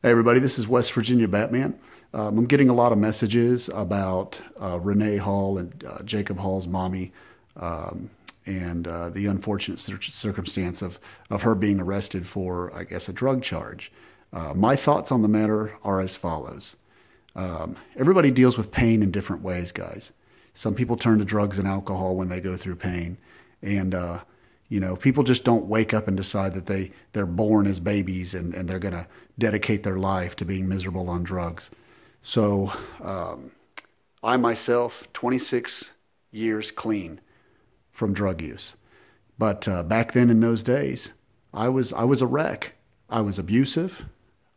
Hey everybody, this is West Virginia Batman. I'm getting a lot of messages about Renee Hall and Jacob Hall's mommy, and the unfortunate circumstance of her being arrested for, I guess, a drug charge. My thoughts on the matter are as follows. Everybody deals with pain in different ways, guys. Some people turn to drugs and alcohol when they go through pain, and people just don't wake up and decide that they're born as babies and they're going to dedicate their life to being miserable on drugs. So I myself, 26 years clean from drug use. But back then in those days, I was a wreck. I was abusive.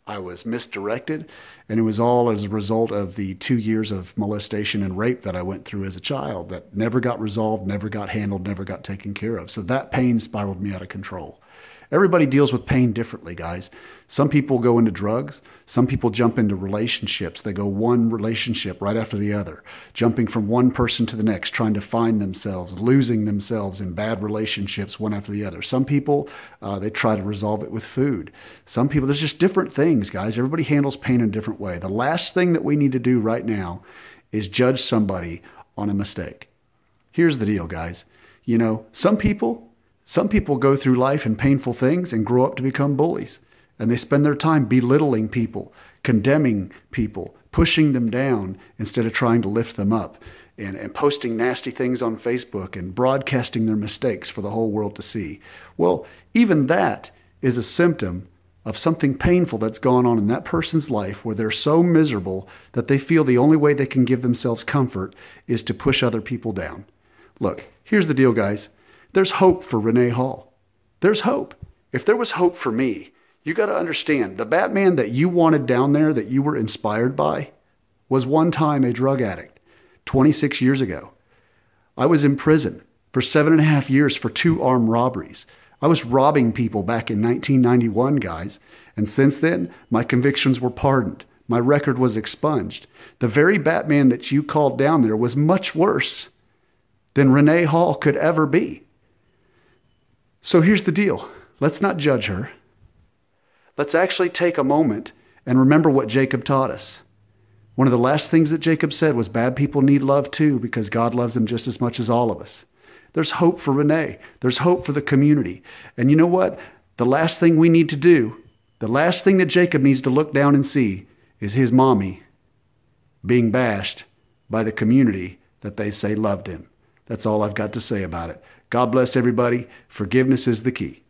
I was misdirected, and it was all as a result of the 2 years of molestation and rape that I went through as a child that never got resolved, never got handled, never got taken care of. So that pain spiraled me out of control. Everybody deals with pain differently, guys. Some people go into drugs. Some people jump into relationships. They go one relationship right after the other, jumping from one person to the next, trying to find themselves, losing themselves in bad relationships one after the other. Some people, they try to resolve it with food. Some people, there's just different things, guys. Everybody handles pain in a different way. The last thing that we need to do right now is judge somebody on a mistake. Here's the deal, guys. Some people go through life and painful things and grow up to become bullies. And they spend their time belittling people, condemning people, pushing them down instead of trying to lift them up, and posting nasty things on Facebook and broadcasting their mistakes for the whole world to see. Well, even that is a symptom of something painful that's gone on in that person's life where they're so miserable that they feel the only way they can give themselves comfort is to push other people down. Look, here's the deal, guys. There's hope for Renee Hall. There's hope. If there was hope for me, you got to understand, the Batman that you wanted down there, that you were inspired by, was one time a drug addict, 26 years ago. I was in prison for 7.5 years for 2 armed robberies. I was robbing people back in 1991, guys. And since then, my convictions were pardoned. My record was expunged. The very Batman that you called down there was much worse than Renee Hall could ever be. So here's the deal. Let's not judge her. Let's actually take a moment and remember what Jacob taught us. One of the last things that Jacob said was bad people need love too, because God loves them just as much as all of us. There's hope for Renee. There's hope for the community. And you know what? The last thing we need to do, the last thing that Jacob needs to look down and see is his mommy being bashed by the community that they say loved him. That's all I've got to say about it. God bless everybody. Forgiveness is the key.